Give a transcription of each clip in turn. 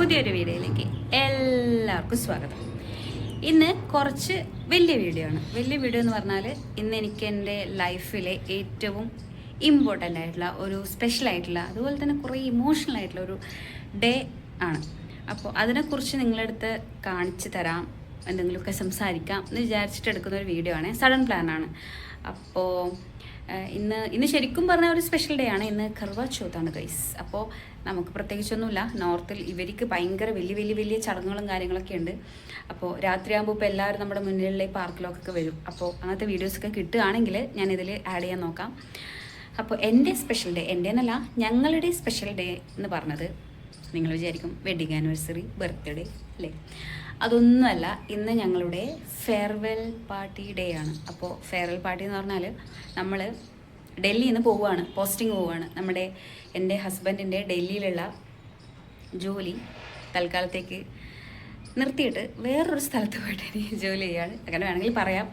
പുതിയൊരു വീഡിയോയിലേക്ക് എല്ലാവർക്കും സ്വാഗതം. ഇന്ന് കുറച്ച് വലിയ വീഡിയോ ആണ്. വലിയ വീഡിയോ എന്ന് പറഞ്ഞാൽ ഇന്ന് എനിക്ക് എൻ്റെ ലൈഫിലെ ഏറ്റവും ഇമ്പോർട്ടൻ്റ് ആയിട്ടുള്ള ഒരു സ്പെഷ്യൽ ആയിട്ടുള്ള അതുപോലെ തന്നെ കുറേ ഇമോഷണൽ ആയിട്ടുള്ള ഒരു ഡേ ആണ്. അപ്പോൾ അതിനെക്കുറിച്ച് നിങ്ങളടുത്ത് കാണിച്ചു തരാം, എന്തെങ്കിലുമൊക്കെ സംസാരിക്കാം എന്ന് വിചാരിച്ചിട്ട് എടുക്കുന്ന ഒരു വീഡിയോ ആണ്. സഡൻ പ്ലാനാണ്. അപ്പോൾ ഇന്ന് ശരിക്കും പറഞ്ഞാൽ ഒരു സ്പെഷ്യൽ ഡേ ആണ്. ഇന്ന് കർവാ ചൗത്താണ് ഗൈസ്. അപ്പോൾ നമുക്ക് പ്രത്യേകിച്ചൊന്നുമില്ല. നോർത്തിൽ ഇവർക്ക് ഭയങ്കര വലിയ ചടങ്ങുകളും കാര്യങ്ങളൊക്കെ ഉണ്ട്. അപ്പോൾ രാത്രിയാകുമ്പോൾ ഇപ്പോൾ എല്ലാവരും നമ്മുടെ മുന്നിലുള്ള പാർക്കിലൊക്കെ വരും. അപ്പോൾ അങ്ങനത്തെ വീഡിയോസൊക്കെ കിട്ടുകയാണെങ്കിൽ ഞാനിതിൽ ആഡ് ചെയ്യാൻ നോക്കാം. അപ്പോൾ എൻ്റെ സ്പെഷ്യൽ ഡേ, എൻ്റെ എന്നല്ല ഞങ്ങളുടെ സ്പെഷ്യൽ ഡേ എന്ന് പറഞ്ഞത് നിങ്ങൾ വിചാരിക്കും വെഡിങ് ആനിവേഴ്സറി, ബർത്ത്ഡേ അല്ലേ? അതൊന്നുമല്ല. ഇന്ന് ഞങ്ങളുടെ ഫെയർവെൽ പാർട്ടി ഡേ ആണ്. അപ്പോൾ ഫെയർവെൽ പാർട്ടി എന്ന് പറഞ്ഞാൽ നമ്മൾ ഡൽഹിയിൽ നിന്ന് പോവുകയാണ്, പോസ്റ്റിംഗ് പോവുകയാണ്. എൻ്റെ ഹസ്ബൻഡിൻ്റെ ഡൽഹിയിലുള്ള ജോലി തൽക്കാലത്തേക്ക് നിർത്തിയിട്ട് വേറൊരു സ്ഥലത്ത് പോയിട്ട് ഇനി ജോലി ചെയ്യുകയാണ്, അങ്ങനെ വേണമെങ്കിൽ പറയാം.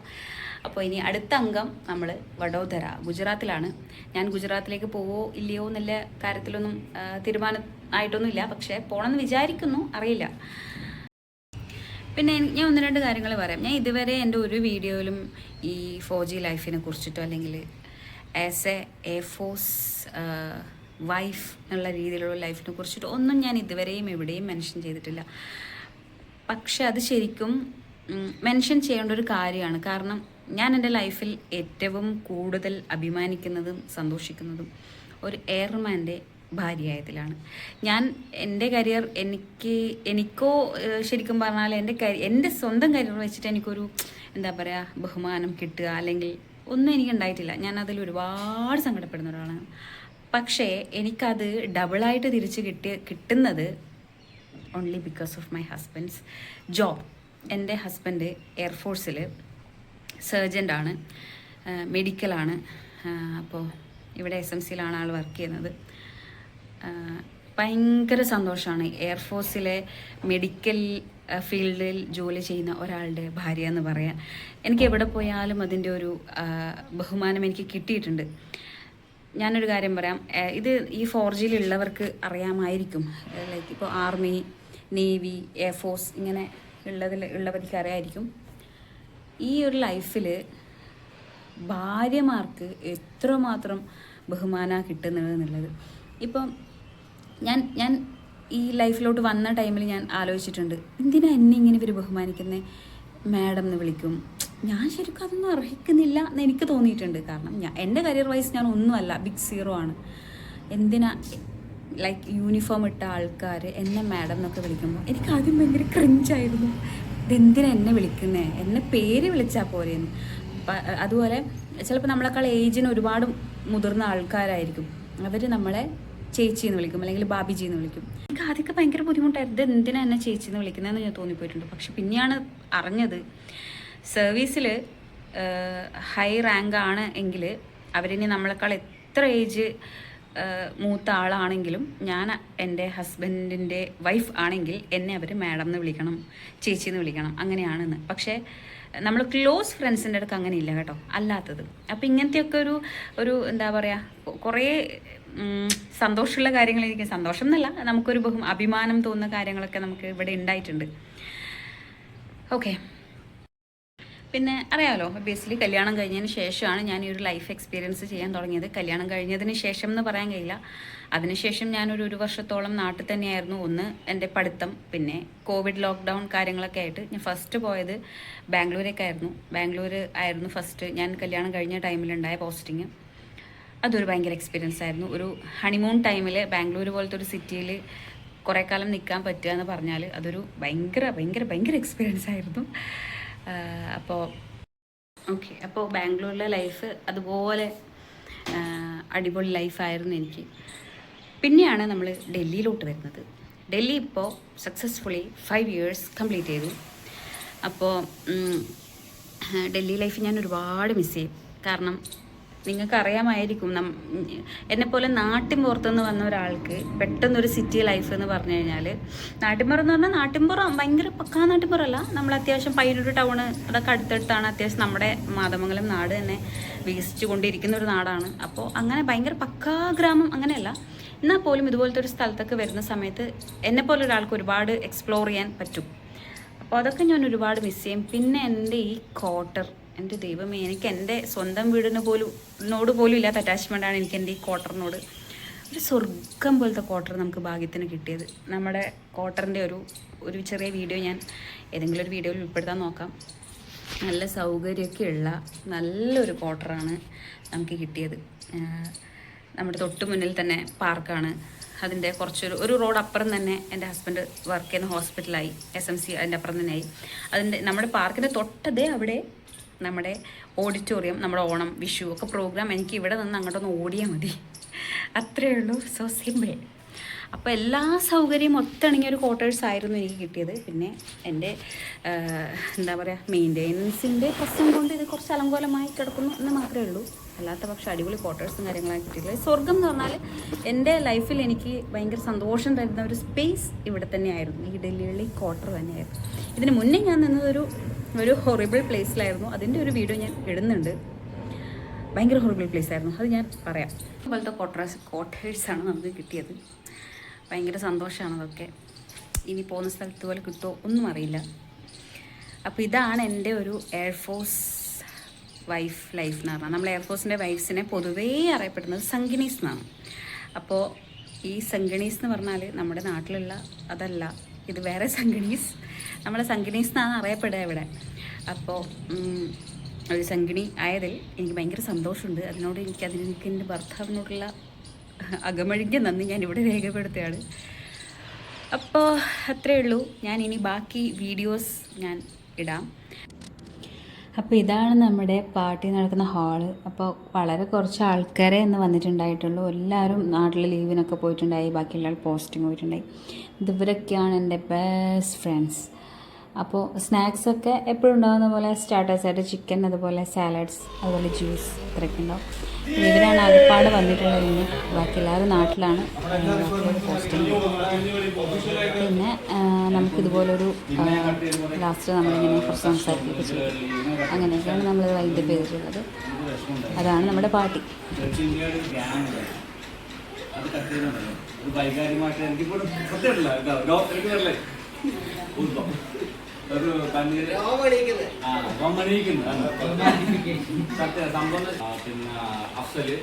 അപ്പോൾ ഇനി അടുത്ത അംഗം നമ്മൾ വഡോദര, ഗുജറാത്തിലാണ്. ഞാൻ ഗുജറാത്തിലേക്ക് പോവോ ഇല്ലയോ എന്നുള്ള കാര്യത്തിലൊന്നും തീരുമാനം ആയിട്ടൊന്നുമില്ല. പക്ഷേ പോകണമെന്ന് വിചാരിക്കുന്നു, അറിയില്ല. പിന്നെ ഞാൻ ഒന്ന് രണ്ട് കാര്യങ്ങൾ പറയാം. ഞാൻ ഇതുവരെ എൻ്റെ ഒരു വീഡിയോയിലും ഈ 4G ലൈഫിനെ കുറിച്ചിട്ടോ അല്ലെങ്കിൽ ആസ് എ എയർഫോഴ്സ് വൈഫ് എന്നുള്ള രീതിയിലുള്ള ലൈഫിനെ കുറിച്ചിട്ടോ ഒന്നും ഞാൻ ഇതുവരെയും എവിടെയും മെൻഷൻ ചെയ്തിട്ടില്ല. പക്ഷെ അത് ശരിക്കും മെൻഷൻ ചെയ്യേണ്ട ഒരു കാര്യമാണ്. കാരണം ഞാൻ എൻ്റെ ലൈഫിൽ ഏറ്റവും കൂടുതൽ അഭിമാനിക്കുന്നതും സന്തോഷിക്കുന്നതും ഒരു എയർമാൻ്റെ ഭാര്യയായതിലാണ്. ഞാൻ എൻ്റെ കരിയർ എനിക്കോ ശരിക്കും പറഞ്ഞാൽ എൻ്റെ സ്വന്തം കരിയർ വെച്ചിട്ട് എനിക്കൊരു എന്താ പറയുക ബഹുമാനം കിട്ടുക അല്ലെങ്കിൽ ഒന്നും എനിക്കുണ്ടായിട്ടില്ല. ഞാൻ അതിൽ ഒരുപാട് സങ്കടപ്പെടുന്ന ഒരാളാണ്. പക്ഷേ എനിക്കത് ഡബിളായിട്ട് തിരിച്ച് കിട്ടുന്നത് only because of my husband's job. എൻ്റെ ഹസ്ബൻഡ് എയർഫോഴ്സിൽ സർജൻ്റാണ്, മെഡിക്കലാണ്. അപ്പോൾ ഇവിടെ SMCയിലാണ് ആൾ വർക്ക് ചെയ്യുന്നത്. ഭയങ്കര സന്തോഷമാണ് എയർഫോഴ്സിലെ മെഡിക്കൽ ഫീൽഡിൽ ജോലി ചെയ്യുന്ന ഒരാളുടെ ഭാര്യ എന്ന് പറയാൻ. എനിക്ക് എവിടെ പോയാലും അതിൻ്റെ ഒരു ബഹുമാനം എനിക്ക് കിട്ടിയിട്ടുണ്ട്. ഞാനൊരു കാര്യം പറയാം, ഇത് ഈ 4Gയിലുള്ളവർക്ക് അറിയാമായിരിക്കും. ലൈക്ക് ഇപ്പോൾ ആർമി, നേവി, എയർഫോഴ്സ് ഇങ്ങനെ ഉള്ളവർക്ക് അറിയാമായിരിക്കും. ഈ ഒരു ലൈഫിൽ ഭാര്യമാർക്ക് എത്രമാത്രം ബഹുമാനം കിട്ടുന്നത് എന്നുള്ളത്. ഇപ്പം ഞാൻ ഈ ലൈഫിലോട്ട് വന്ന ടൈമിൽ ഞാൻ ആലോചിച്ചിട്ടുണ്ട്, എന്തിനാ എന്നെ ഇങ്ങനെ ഇവർ ബഹുമാനിക്കുന്നത്, മാഡം എന്ന് വിളിക്കും. ഞാൻ ശരിക്കും അതൊന്നും അർഹിക്കുന്നില്ല എന്ന് എനിക്ക് തോന്നിയിട്ടുണ്ട്. കാരണം എൻ്റെ കരിയർ വൈസ് ഞാൻ ഒന്നുമല്ല, ബിഗ് സീറോ ആണ്. എന്തിനാ ലൈക്ക് യൂണിഫോം ഇട്ട ആൾക്കാർ എന്നെ മാഡം എന്നൊക്കെ വിളിക്കുമ്പോൾ എനിക്ക് ആദ്യം ഭയങ്കര ക്രിഞ്ചായിരുന്നു. ഇതെന്തിനാ എന്നെ വിളിക്കുന്നത്, എന്നെ പേര് വിളിച്ചാൽ പോരെയെന്ന്. അതുപോലെ ചിലപ്പോൾ നമ്മളെക്കാൾ ഏജിന് ഒരുപാട് മുതിർന്ന ആൾക്കാരായിരിക്കും, അവർ നമ്മളെ ചേച്ചി എന്ന് വിളിക്കും അല്ലെങ്കിൽ ബാബിജി എന്ന് വിളിക്കും. എനിക്ക് ആദ്യമൊക്കെ ഭയങ്കര ബുദ്ധിമുട്ടായിരുന്നു, ഇത് എന്തിനാ എന്നെ ചേച്ചി എന്ന് വിളിക്കുന്നതെന്ന് ഞാൻ തോന്നിപ്പോയിട്ടുണ്ട്. പക്ഷെ പിന്നെയാണ് അറിഞ്ഞത് സർവീസിൽ ഹൈ റാങ്ക് ആണ് എങ്കിൽ അവരിനി നമ്മളെക്കാൾ എത്ര ഏജ് മൂത്ത ആളാണെങ്കിലും ഞാൻ എൻ്റെ ഹസ്ബൻഡിൻ്റെ വൈഫ് ആണെങ്കിൽ എന്നെ അവർ മാഡം എന്ന് വിളിക്കണം, ചേച്ചി എന്ന് വിളിക്കണം, അങ്ങനെയാണെന്ന്. പക്ഷേ നമ്മൾ ക്ലോസ് ഫ്രണ്ട്സിൻ്റെ അടുക്ക് അങ്ങനെ ഇല്ല കേട്ടോ, അല്ലാത്തത്. അപ്പോൾ ഇങ്ങനത്തെയൊക്കെ ഒരു എന്താ പറയുക കുറേ സന്തോഷമുള്ള കാര്യങ്ങൾ, എനിക്ക് സന്തോഷം എന്നല്ല, നമുക്കൊരു അഭിമാനം തോന്നുന്ന കാര്യങ്ങളൊക്കെ നമുക്ക് ഇവിടെ ഉണ്ടായിട്ടുണ്ട്. ഓക്കെ, പിന്നെ അറിയാമല്ലോ ഒബ്വിയസ്ലി കല്യാണം കഴിഞ്ഞതിന് ശേഷമാണ് ഞാൻ ഈ ഒരു ലൈഫ് എക്സ്പീരിയൻസ് ചെയ്യാൻ തുടങ്ങിയത്. കല്യാണം കഴിഞ്ഞതിന് ശേഷം എന്ന് പറയാൻ കഴിയില്ല. അതിനുശേഷം ഞാനൊരു വർഷത്തോളം നാട്ടിൽ തന്നെയായിരുന്നു. ഒന്ന് എൻ്റെ പഠിത്തം, പിന്നെ കോവിഡ് ലോക്ക്ഡൗൺ കാര്യങ്ങളൊക്കെ ആയിട്ട് ഞാൻ ഫസ്റ്റ് പോയത് ബാംഗ്ലൂരേക്കായിരുന്നു. ബാംഗ്ലൂർ ആയിരുന്നു ഫസ്റ്റ് ഞാൻ കല്യാണം കഴിഞ്ഞ ടൈമിലുണ്ടായ പോസ്റ്റിങ്. അതൊരു ഭയങ്കര എക്സ്പീരിയൻസ് ആയിരുന്നു. ഒരു ഹണിമൂൺ ടൈമിൽ ബാംഗ്ലൂർ പോലത്തെ ഒരു സിറ്റിയിൽ കുറേ കാലം നിൽക്കാൻ പറ്റുക എന്ന് പറഞ്ഞാൽ അതൊരു ഭയങ്കര എക്സ്പീരിയൻസ് ആയിരുന്നു. അപ്പോൾ ബാംഗ്ലൂരിലെ ലൈഫ് അതുപോലെ അടിപൊളി ലൈഫായിരുന്നു എനിക്ക്. പിന്നെയാണ് നമ്മൾ ഡൽഹിയിലോട്ട് വരുന്നത്. ഡൽഹി ഇപ്പോൾ സക്സസ്ഫുള്ളി 5 years കംപ്ലീറ്റ് ചെയ്തു. അപ്പോൾ ഡൽഹി ലൈഫ് ഞാൻ ഒരുപാട് മിസ് ചെയ്യും. കാരണം നിങ്ങൾക്ക് അറിയാമായിരിക്കും, എന്നെപ്പോലെ നാട്ടിൻ പുറത്തുനിന്ന് വന്ന ഒരാൾക്ക് പെട്ടെന്നൊരു സിറ്റി ലൈഫ് എന്ന് പറഞ്ഞു കഴിഞ്ഞാൽ, നാട്ടിൻപുറം എന്ന് പറഞ്ഞാൽ നാട്ടിൻപുറം ഭയങ്കര പക്കാ നാട്ടിൻപുറമല്ല, നമ്മൾ അത്യാവശ്യം പയ്യന്നൂർ ടൗണ് അതൊക്കെ അടുത്തടുത്താണ്. അത്യാവശ്യം നമ്മുടെ മാതമംഗലം നാട് തന്നെ വികസിച്ചു കൊണ്ടിരിക്കുന്ന ഒരു നാടാണ്. അപ്പോൾ അങ്ങനെ ഭയങ്കര പക്കാ ഗ്രാമം അങ്ങനെയല്ല, എന്നാൽ പോലും ഇതുപോലത്തെ ഒരു സ്ഥലത്തൊക്കെ വരുന്ന സമയത്ത് എന്നെപ്പോലെ ഒരാൾക്ക് ഒരുപാട് എക്സ്പ്ലോർ ചെയ്യാൻ പറ്റും. അപ്പോൾ അതൊക്കെ ഞാൻ ഒരുപാട് മിസ് ചെയ്യും. പിന്നെ എൻ്റെ ഈ ക്വാർട്ടർ, എൻ്റെ ദൈവമേ, എനിക്ക് എൻ്റെ സ്വന്തം വീടിനോട് പോലും ഇല്ലാത്ത അറ്റാച്ച്മെൻറ്റാണ് എനിക്ക് എൻ്റെ ഈ ക്വാർട്ടറിനോട്. ഒരു സ്വർഗം പോലത്തെ ക്വാർട്ടർ നമുക്ക് ഭാഗ്യത്തിന് കിട്ടിയത്. നമ്മുടെ ക്വാർട്ടറിൻ്റെ ഒരു ചെറിയ വീഡിയോ ഞാൻ ഏതെങ്കിലും ഒരു വീഡിയോയിൽ ഉൾപ്പെടുത്താൻ നോക്കാം. നല്ല സൗകര്യമൊക്കെ ഉള്ള നല്ലൊരു ക്വാർട്ടറാണ് നമുക്ക് കിട്ടിയത്. നമ്മുടെ തൊട്ട് മുന്നിൽ തന്നെ പാർക്കാണ്. അതിൻ്റെ ഒരു റോഡ് അപ്പുറം തന്നെ എൻ്റെ ഹസ്ബൻഡ് വർക്ക് ചെയ്യുന്ന ഹോസ്പിറ്റലായി, SMC അതിൻ്റെ അപ്പുറം തന്നെ ആയി. നമ്മുടെ പാർക്കിൻ്റെ തൊട്ടതേ അവിടെ നമ്മുടെ ഓഡിറ്റോറിയം, നമ്മുടെ ഓണം, വിഷു ഒക്കെ പ്രോഗ്രാം എനിക്ക് ഇവിടെ നിന്ന് അങ്ങോട്ടൊന്ന് ഓടിയാൽ മതി, അത്രയേ ഉള്ളൂ. So simple. അപ്പോൾ എല്ലാ സൗകര്യവും ഒത്തിണങ്ങിയ ഒരു ക്വാർട്ടേഴ്സ് ആയിരുന്നു എനിക്ക് കിട്ടിയത്. പിന്നെ എൻ്റെ എന്താ പറയുക, മെയിൻ്റെനൻസിൻ്റെ പ്രശ്നം കൊണ്ട് ഇത് കുറച്ച് അലങ്കോലമായി കിടക്കുന്നു എന്ന് മാത്രമേ ഉള്ളൂ. അല്ലാത്ത പക്ഷേ അടിപൊളി ക്വാർട്ടേഴ്സും കാര്യങ്ങളാണ് കിട്ടിയിട്ടില്ല. സ്വർഗം എന്ന് പറഞ്ഞാൽ എൻ്റെ ലൈഫിൽ എനിക്ക് ഭയങ്കര സന്തോഷം തരുന്ന ഒരു സ്പേസ് ഇവിടെ തന്നെയായിരുന്നു, ഈ ഡൽഹിയിലെ ക്വാർട്ടർ തന്നെയായിരുന്നു. ഇതിന് മുന്നേ ഞാൻ നിന്നതൊരു ഹൊറിബിൾ പ്ലേസിലായിരുന്നു. അതിൻ്റെ ഒരു വീഡിയോ ഞാൻ ഇടുന്നുണ്ട്. ഭയങ്കര ഹൊറിബിൾ പ്ലേസ് ആയിരുന്നു, അത് ഞാൻ പറയാം. അതുപോലത്തെ ക്വാർട്ടേഴ്സാണ് നമുക്ക് കിട്ടിയത്. ഭയങ്കര സന്തോഷമാണ് അതൊക്കെ. ഇനി പോകുന്ന സ്ഥലത്ത് പോലെ കിട്ടുമോ ഒന്നും അറിയില്ല. അപ്പോൾ ഇതാണ് എൻ്റെ ഒരു എയർഫോഴ്സ് വൈഫ് ലൈഫ് എന്ന് പറഞ്ഞാൽ. നമ്മൾ എയർഫോഴ്സിൻ്റെ വൈഫ്സിനെ പൊതുവേ അറിയപ്പെടുന്നത് സംഗിണീസ് എന്നാണ്. അപ്പോൾ ഈ സംഗിണീസ് എന്ന് പറഞ്ഞാൽ നമ്മുടെ നാട്ടിലുള്ള അതല്ല, ഇത് വേറെ സംഗിണീസ്. നമ്മളെ സംഗിണീസ് എന്നാണ് അറിയപ്പെടുക ഇവിടെ. അപ്പോൾ ഒരു സംഗിണി ആയതിൽ എനിക്ക് ഭയങ്കര സന്തോഷമുണ്ട്. എനിക്ക് എൻ്റെ ഭർത്താവിനോടുള്ള അകമഴിഞ്ഞ നന്ദി ഞാൻ ഇവിടെ രേഖപ്പെടുത്തുകയാണ്. അപ്പോൾ അത്രയേ ഉള്ളൂ. ഞാൻ ഇനി ബാക്കി വീഡിയോസ് ഞാൻ ഇടാം. അപ്പോൾ ഇതാണ് നമ്മുടെ പാർട്ടി നടക്കുന്ന ഹാള്. അപ്പോൾ വളരെ കുറച്ച് ആൾക്കാരെ ഇന്ന് വന്നിട്ടുണ്ടായിട്ടുള്ളൂ. എല്ലാവരും നാട്ടിൽ ലീവിനൊക്കെ പോയിട്ടുണ്ടായി, ബാക്കിയുള്ള ആൾ പോസ്റ്റിംഗ് പോയിട്ടുണ്ടായി. ഇവരൊക്കെയാണ് എൻ്റെ ബെസ്റ്റ് ഫ്രണ്ട്സ്. അപ്പോൾ സ്നാക്സൊക്കെ എപ്പോഴും ഉണ്ടാകുന്ന പോലെ സ്റ്റാർട്ടേഴ്സായിട്ട് ചിക്കൻ, അതുപോലെ സാലഡ്സ്, അതുപോലെ ജ്യൂസ് ഇത്രയൊക്കെ ഉണ്ടാവും. ഇവരാണ് ആകപ്പാട് വന്നിട്ടുള്ളത്. ബാക്കി എല്ലാവരും നാട്ടിലാണ് പോസ്റ്റിംഗ്. പിന്നെ നമുക്കിതുപോലൊരു ലാസ്റ്റ് നമ്മളിങ്ങനെ കുറച്ച് സംസാരിക്കുകയൊക്കെ ചെയ്യും. അങ്ങനെയൊക്കെയാണ് നമ്മളിത് വൈൻഡപ്പ് ചെയ്തിട്ടുള്ളത്. അതാണ് നമ്മുടെ പാർട്ടി. ഒരു പിന്നെ അഫ്സല്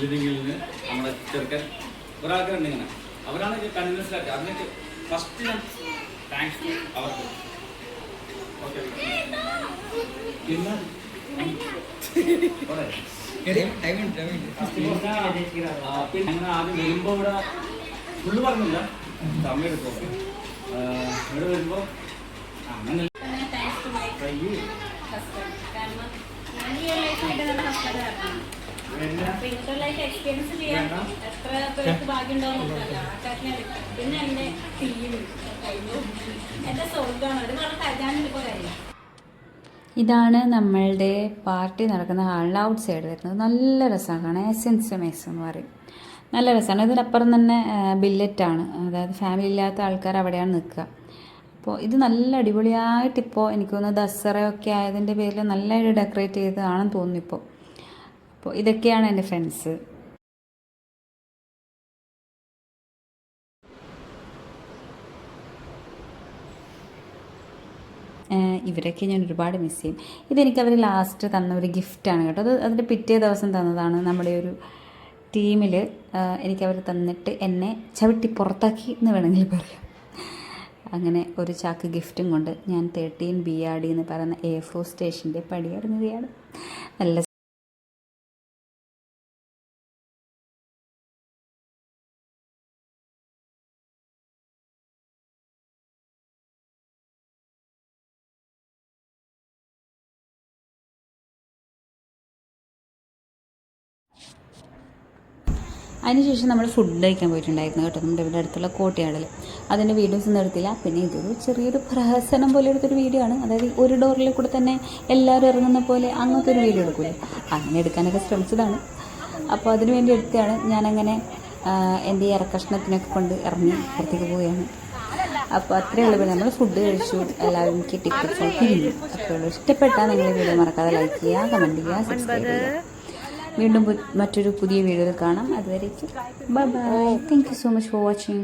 ലിവിംഗിൽ നിന്ന് നമ്മുടെ ചെറുക്കൻ ഒരാൾക്കാരുണ്ട് ഇങ്ങനെ, അവരാണ് കണ്ടിന്യൂസ് ആയിട്ട്. അതിനൊക്കെ ഫസ്റ്റ് ഞാൻ താങ്ക്സ് ടു അവർക്ക്. ഓക്കെ, പിന്നെ അങ്ങനെ ആദ്യം വരുമ്പോൾ ഇവിടെ ഫുള്ള് പറഞ്ഞില്ല, സമയം എടുക്കും. ഇവിടെ വരുമ്പോൾ അങ്ങനെ ഇതാണ് നമ്മളുടെ പാർട്ടി നടക്കുന്ന ഹാളിൻ്റെ ഔട്ട് സൈഡ് വരുന്നത്. നല്ല രസമാണ് കാണാൻ. എസെൻസ് മേസ് എന്ന് പറയും. നല്ല രസമാണ്. ഇതിനപ്പുറം തന്നെ ബില്ലറ്റാണ്, അതായത് ഫാമിലി ഇല്ലാത്ത ആൾക്കാർ അവിടെയാണ് നിൽക്കുക. അപ്പോൾ ഇത് നല്ല അടിപൊളിയായിട്ടിപ്പോൾ എനിക്ക് തോന്നുന്നു ദസറയൊക്കെ ആയതിൻ്റെ പേരിൽ നല്ലതായിട്ട് ഡെക്കറേറ്റ് ചെയ്തതാണെന്ന് തോന്നുന്നു ഇപ്പോൾ. അപ്പോൾ ഇതൊക്കെയാണ് എൻ്റെ ഫ്രണ്ട്സ്. ഇവരൊക്കെ ഞാൻ ഒരുപാട് മിസ് ചെയ്യും. ഇതെനിക്ക് അവർ ലാസ്റ്റ് തന്ന ഒരു ഗിഫ്റ്റാണ് കേട്ടോ. അതിൻ്റെ പിറ്റേ ദിവസം തന്നതാണ്. നമ്മുടെ ഒരു ടീമിൽ എനിക്കവർ തന്നിട്ട് എന്നെ ചവിട്ടി പുറത്താക്കി എന്ന് വേണമെങ്കിൽ പറയാം. അങ്ങനെ ഒരു ചാക്ക് ഗിഫ്റ്റും കൊണ്ട് ഞാൻ 13 BRD എന്ന് പറയുന്ന A4 സ്റ്റേഷൻ്റെ പടിയിറങ്ങുകയാണ്. നല്ല അതിനുശേഷം നമ്മൾ ഫുഡ് കഴിക്കാൻ പോയിട്ടുണ്ടായിരുന്നു കേട്ടോ, നമ്മുടെ ഇവിടെ അടുത്തുള്ള കോട്ടയാടിൽ. അതിൻ്റെ വീഡിയോസ് ഒന്നും എടുത്തില്ല. പിന്നെ ഇതൊരു ചെറിയൊരു പ്രഹസനം പോലെ എടുത്തൊരു വീഡിയോ ആണ്. അതായത് ഒരു ഡോറിൽ കൂടെ തന്നെ എല്ലാവരും ഇറങ്ങുന്ന പോലെ അങ്ങനത്തെ ഒരു വീഡിയോ എടുക്കൂലേ, അങ്ങനെ എടുക്കാനൊക്കെ ശ്രമിച്ചതാണ്. അപ്പോൾ അതിനു വേണ്ടി എടുത്തതാണ്. ഞാനങ്ങനെ എൻ്റെ ഈ ഇറക്കഷ്ണത്തിനൊക്കെ കൊണ്ട് ഇറങ്ങി പുറത്തേക്ക് പോവുകയാണ്. അപ്പോൾ അത്രയേ ഉള്ളൂ. നമ്മൾ ഫുഡ് കഴിച്ചു, എല്ലാവരും കെട്ടിപ്പിടിച്ചു പിരിഞ്ഞു. അത്രയേ ഉള്ളൂ. ഇഷ്ടപ്പെട്ടാൽ നിങ്ങൾ വീഡിയോ മറക്കാതെ ലൈക്ക് ചെയ്യുക, കമൻറ്റ് ചെയ്യുക, സബ്സ്ക്രൈബ് ചെയ്യുക. വീണ്ടും മറ്റൊരു പുതിയ വീഡിയോയിൽ കാണാം. അതുവരേക്കും bye bye. Thank you so much for watching.